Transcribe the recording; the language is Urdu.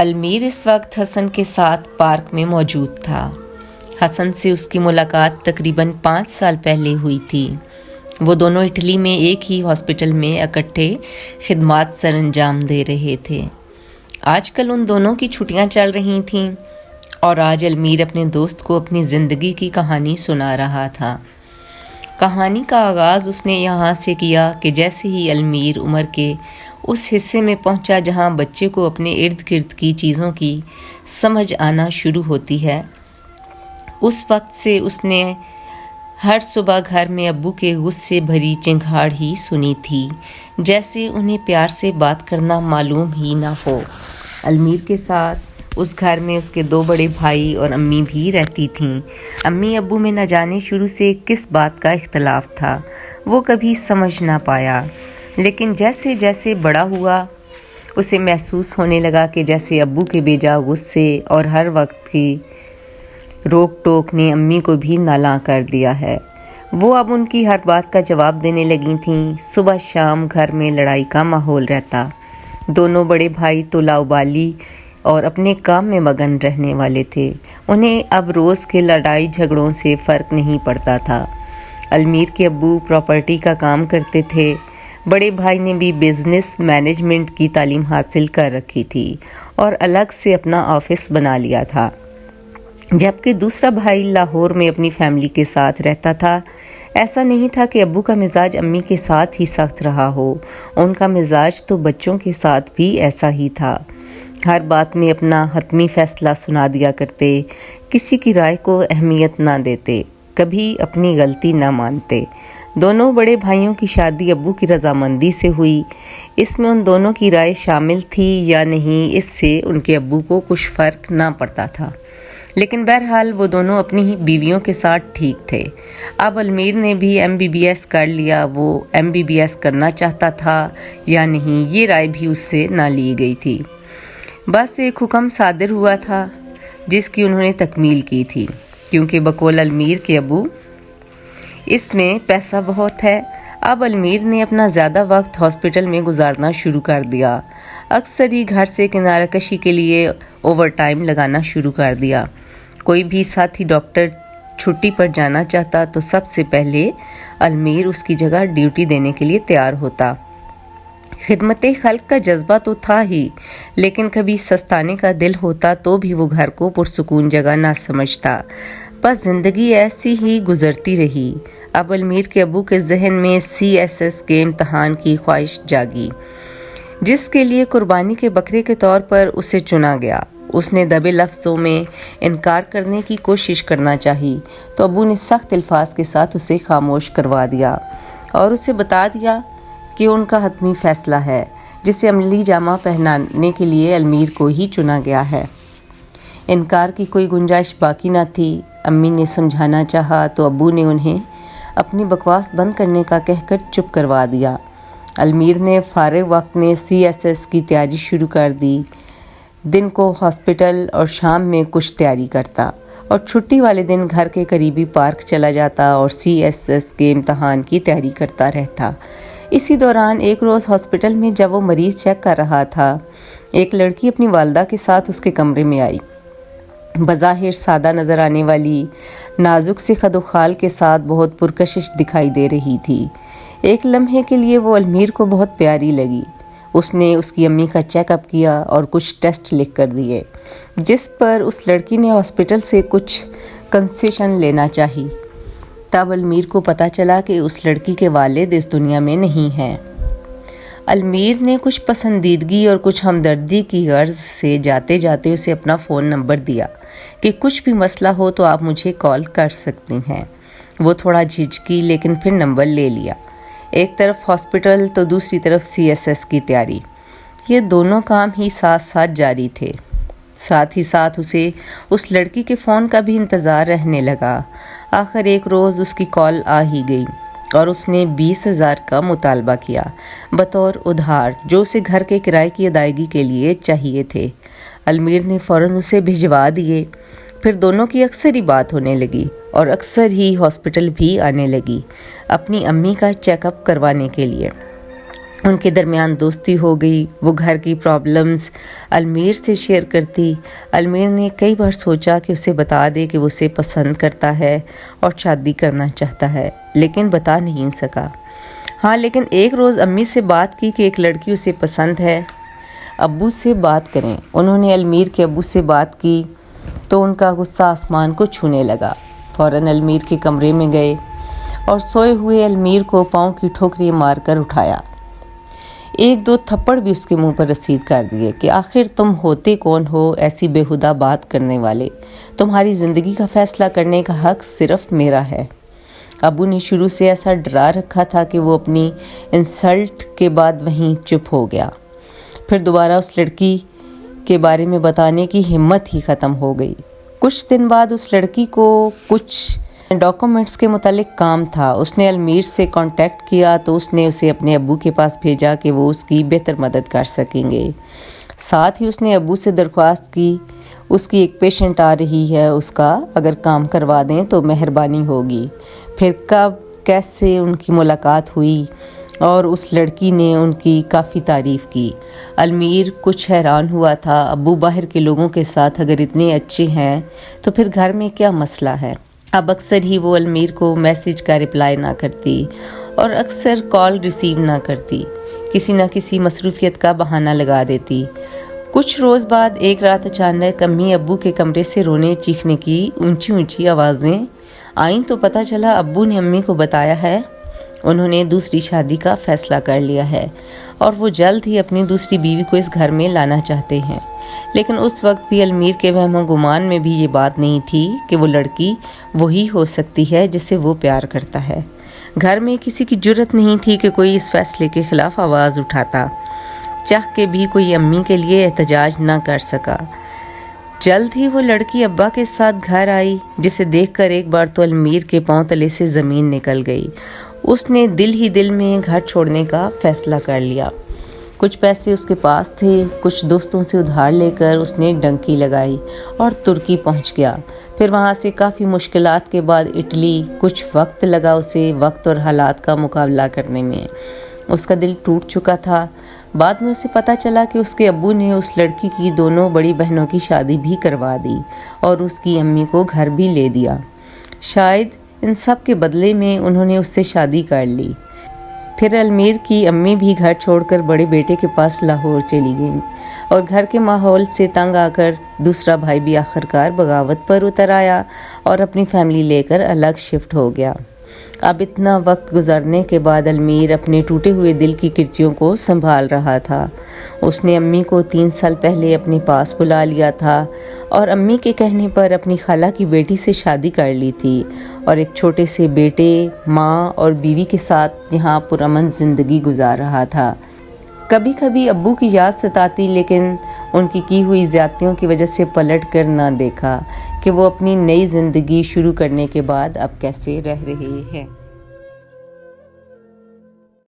المیر اس وقت حسن کے ساتھ پارک میں موجود تھا۔ حسن سے اس کی ملاقات تقریباً 5 سال پہلے ہوئی تھی۔ وہ دونوں اٹلی میں ایک ہی ہاسپٹل میں اکٹھے خدمات سر انجام دے رہے تھے۔ آج کل ان دونوں کی چھٹیاں چل رہی تھیں اور آج المیر اپنے دوست کو اپنی زندگی کی کہانی سنا رہا تھا۔ کہانی کا آغاز اس نے یہاں سے کیا کہ جیسے ہی المیر عمر کے اس حصے میں پہنچا جہاں بچے کو اپنے ارد گرد کی چیزوں کی سمجھ آنا شروع ہوتی ہے، اس وقت سے اس نے ہر صبح گھر میں ابو کے غصے بھری چنگھاڑ ہی سنی تھی، جیسے انہیں پیار سے بات کرنا معلوم ہی نہ ہو۔ المیر کے ساتھ اس گھر میں اس کے 2 بڑے بھائی اور امی بھی رہتی تھیں۔ امی ابو میں نہ جانے شروع سے کس بات کا اختلاف تھا، وہ کبھی سمجھ نہ پایا، لیکن جیسے جیسے بڑا ہوا اسے محسوس ہونے لگا کہ جیسے ابو کے بیجا غصے اور ہر وقت کی روک ٹوک نے امی کو بھی نالاں کر دیا ہے۔ وہ اب ان کی ہر بات کا جواب دینے لگی تھیں۔ صبح شام گھر میں لڑائی کا ماحول رہتا۔ دونوں بڑے بھائی تو لاؤبالی اور اپنے کام میں مگن رہنے والے تھے۔ انہیں اب روز کے لڑائی جھگڑوں سے فرق نہیں پڑتا تھا۔ المیر کے ابو پراپرٹی کا کام کرتے تھے۔ بڑے بھائی نے بھی بزنس مینجمنٹ کی تعلیم حاصل کر رکھی تھی اور الگ سے اپنا آفس بنا لیا تھا، جبکہ دوسرا بھائی لاہور میں اپنی فیملی کے ساتھ رہتا تھا۔ ایسا نہیں تھا کہ ابو کا مزاج امی کے ساتھ ہی سخت رہا ہو، ان کا مزاج تو بچوں کے ساتھ بھی ایسا ہی تھا۔ ہر بات میں اپنا حتمی فیصلہ سنا دیا کرتے، کسی کی رائے کو اہمیت نہ دیتے، کبھی اپنی غلطی نہ مانتے۔ دونوں بڑے بھائیوں کی شادی ابو کی رضامندی سے ہوئی۔ اس میں ان دونوں کی رائے شامل تھی یا نہیں، اس سے ان کے ابو کو کچھ فرق نہ پڑتا تھا، لیکن بہرحال وہ دونوں اپنی ہی بیویوں کے ساتھ ٹھیک تھے۔ اب المیر نے بھی MBBS کر لیا۔ وہ MBBS کرنا چاہتا تھا یا نہیں، یہ رائے بھی اس سے نہ لی گئی تھی۔ بس ایک حکم صادر ہوا تھا جس کی انہوں نے تکمیل کی تھی، کیونکہ بقول المیر کے ابو اس میں پیسہ بہت ہے۔ اب المیر نے اپنا زیادہ وقت ہاسپٹل میں گزارنا شروع کر دیا۔ اکثر ہی گھر سے کنارہ کشی کے لیے اوور ٹائم لگانا شروع کر دیا۔ کوئی بھی ساتھی ڈاکٹر چھٹی پر جانا چاہتا تو سب سے پہلے المیر اس کی جگہ ڈیوٹی دینے کے لیے تیار ہوتا۔ خدمت خلق کا جذبہ تو تھا ہی، لیکن کبھی سستانے کا دل ہوتا تو بھی وہ گھر کو پرسکون جگہ نہ سمجھتا۔ بس زندگی ایسی ہی گزرتی رہی۔ اب المیر کے ابو کے ذہن میں CSS کے امتحان کی خواہش جاگی، جس کے لیے قربانی کے بکرے کے طور پر اسے چنا گیا۔ اس نے دبے لفظوں میں انکار کرنے کی کوشش کرنا چاہی تو ابو نے سخت الفاظ کے ساتھ اسے خاموش کروا دیا اور اسے بتا دیا کہ ان کا حتمی فیصلہ ہے، جسے عملی جامہ پہنانے کے لیے المیر کو ہی چنا گیا ہے۔ انکار کی کوئی گنجائش باقی نہ تھی۔ امی نے سمجھانا چاہا تو ابو نے انہیں اپنی بکواس بند کرنے کا کہہ کر چپ کروا دیا۔ المیر نے فارغ وقت میں CSS کی تیاری شروع کر دی۔ دن کو ہاسپٹل اور شام میں کچھ تیاری کرتا اور چھٹی والے دن گھر کے قریبی پارک چلا جاتا اور CSS کے امتحان کی تیاری کرتا رہتا۔ اسی دوران ایک روز ہاسپٹل میں جب وہ مریض چیک کر رہا تھا، ایک لڑکی اپنی والدہ کے ساتھ اس کے کمرے میں آئی۔ بظاہر سادہ نظر آنے والی، نازک سے خد و خال کے ساتھ بہت پرکشش دکھائی دے رہی تھی۔ ایک لمحے کے لیے وہ المیر کو بہت پیاری لگی۔ اس نے اس کی امی کا چیک اپ کیا اور کچھ ٹیسٹ لکھ کر دیے، جس پر اس لڑکی نے ہاسپٹل سے کچھ کنسیشن لینا چاہی۔ تب المیر کو پتہ چلا کہ اس لڑکی کے والد اس دنیا میں نہیں ہیں۔ المیر نے کچھ پسندیدگی اور کچھ ہمدردی کی غرض سے جاتے جاتے اسے اپنا فون نمبر دیا کہ کچھ بھی مسئلہ ہو تو آپ مجھے کال کر سکتی ہیں۔ وہ تھوڑا جھجکی، لیکن پھر نمبر لے لیا۔ ایک طرف ہاسپٹل تو دوسری طرف CSS کی تیاری، یہ دونوں کام ہی ساتھ ساتھ جاری تھے۔ ساتھ ہی ساتھ اسے اس لڑکی کے فون کا بھی انتظار رہنے لگا۔ آخر ایک روز اس کی کال آ ہی گئی اور اس نے 20,000 کا مطالبہ کیا بطور ادھار، جو اسے گھر کے کرائے کی ادائیگی کے لیے چاہیے تھے۔ المیر نے فوراً اسے بھجوا دیے۔ پھر دونوں کی اکثر ہی بات ہونے لگی اور اکثر ہی ہاسپٹل بھی آنے لگی اپنی امی کا چیک اپ کروانے کے لیے۔ ان کے درمیان دوستی ہو گئی۔ وہ گھر کی پرابلمز المیر سے شیئر کرتی۔ المیر نے کئی بار سوچا کہ اسے بتا دے کہ وہ اسے پسند کرتا ہے اور شادی کرنا چاہتا ہے، لیکن بتا نہیں سکا۔ ہاں، لیکن ایک روز امی سے بات کی کہ ایک لڑکی اسے پسند ہے، ابو سے بات کریں۔ انہوں نے المیر کے ابو سے بات کی تو ان کا غصہ آسمان کو چھونے لگا۔ فوراً المیر کے کمرے میں گئے اور سوئے ہوئے المیر کو پاؤں کی ٹھوکری مار کر اٹھایا۔ ایک دو تھپڑ بھی اس کے منہ پر رسید کر دیے کہ آخر تم ہوتے کون ہو ایسی بےہودہ بات کرنے والے؟ تمہاری زندگی کا فیصلہ کرنے کا حق صرف میرا ہے۔ ابو نے شروع سے ایسا ڈرا رکھا تھا کہ وہ اپنی انسلٹ کے بعد وہیں چپ ہو گیا۔ پھر دوبارہ اس لڑکی کے بارے میں بتانے کی ہمت ہی ختم ہو گئی۔ کچھ دن بعد اس لڑکی کو کچھ ڈاکومنٹس کے متعلق کام تھا۔ اس نے المیر سے کانٹیکٹ کیا تو اس نے اسے اپنے ابو کے پاس بھیجا کہ وہ اس کی بہتر مدد کر سکیں گے۔ ساتھ ہی اس نے ابو سے درخواست کی، اس کی ایک پیشنٹ آ رہی ہے، اس کا اگر کام کروا دیں تو مہربانی ہوگی۔ پھر کب کیسے ان کی ملاقات ہوئی اور اس لڑکی نے ان کی کافی تعریف کی۔ المیر کچھ حیران ہوا تھا، ابو باہر کے لوگوں کے ساتھ اگر اتنے اچھے ہیں تو پھر گھر میں کیا مسئلہ ہے؟ اب اکثر ہی وہ المیر کو میسیج کا رپلائی نہ کرتی اور اکثر کال ریسیو نہ کرتی، کسی نہ کسی مصروفیت کا بہانہ لگا دیتی۔ کچھ روز بعد ایک رات اچانک امی ابو کے کمرے سے رونے چیخنے کی اونچی اونچی آوازیں آئیں تو پتہ چلا ابو نے امی کو بتایا ہے انہوں نے دوسری شادی کا فیصلہ کر لیا ہے اور وہ جلد ہی اپنی دوسری بیوی کو اس گھر میں لانا چاہتے ہیں۔ لیکن اس وقت بھی المیر کے وہم و گمان میں بھی یہ بات نہیں تھی کہ وہ لڑکی وہی ہو سکتی ہے جس سے وہ پیار کرتا ہے۔ گھر میں کسی کی جرت نہیں تھی کہ کوئی اس فیصلے کے خلاف آواز اٹھاتا، چاہ کے بھی کوئی امی کے لیے احتجاج نہ کر سکا۔ جلد ہی وہ لڑکی ابا کے ساتھ گھر آئی، جسے دیکھ کر ایک بار تو المیر کے پاؤں تلے سے زمین نکل گئی۔ اس نے دل ہی دل میں گھر چھوڑنے کا فیصلہ کر لیا۔ کچھ پیسے اس کے پاس تھے، کچھ دوستوں سے ادھار لے کر اس نے ڈنکی لگائی اور ترکی پہنچ گیا۔ پھر وہاں سے کافی مشکلات کے بعد اٹلی۔ کچھ وقت لگا اسے وقت اور حالات کا مقابلہ کرنے میں۔ اس کا دل ٹوٹ چکا تھا۔ بعد میں اسے پتہ چلا کہ اس کے ابو نے اس لڑکی کی دونوں بڑی بہنوں کی شادی بھی کروا دی اور اس کی امی کو گھر بھی لے دیا۔ شاید ان سب کے بدلے میں انہوں نے اس سے شادی کر لی۔ پھر المیر کی امی بھی گھر چھوڑ کر بڑے بیٹے کے پاس لاہور چلی گئیں اور گھر کے ماحول سے تنگ آ کر دوسرا بھائی بھی آخرکار بغاوت پر اتر آیا اور اپنی فیملی لے کر الگ شفٹ ہو گیا۔ اب اتنا وقت گزرنے کے بعد المیر اپنے ٹوٹے ہوئے دل کی کرچیوں کو سنبھال رہا تھا۔ اس نے امی کو 3 سال پہلے اپنے پاس بلا لیا تھا اور امی کے کہنے پر اپنی خالہ کی بیٹی سے شادی کر لی تھی اور ایک چھوٹے سے بیٹے، ماں اور بیوی کے ساتھ یہاں پرامن زندگی گزار رہا تھا۔ کبھی کبھی ابو کی یاد ستاتی، لیکن ان کی ہوئی زیادتیوں کی وجہ سے پلٹ کر نہ دیکھا کہ وہ اپنی نئی زندگی شروع کرنے کے بعد اب کیسے رہ رہے ہیں۔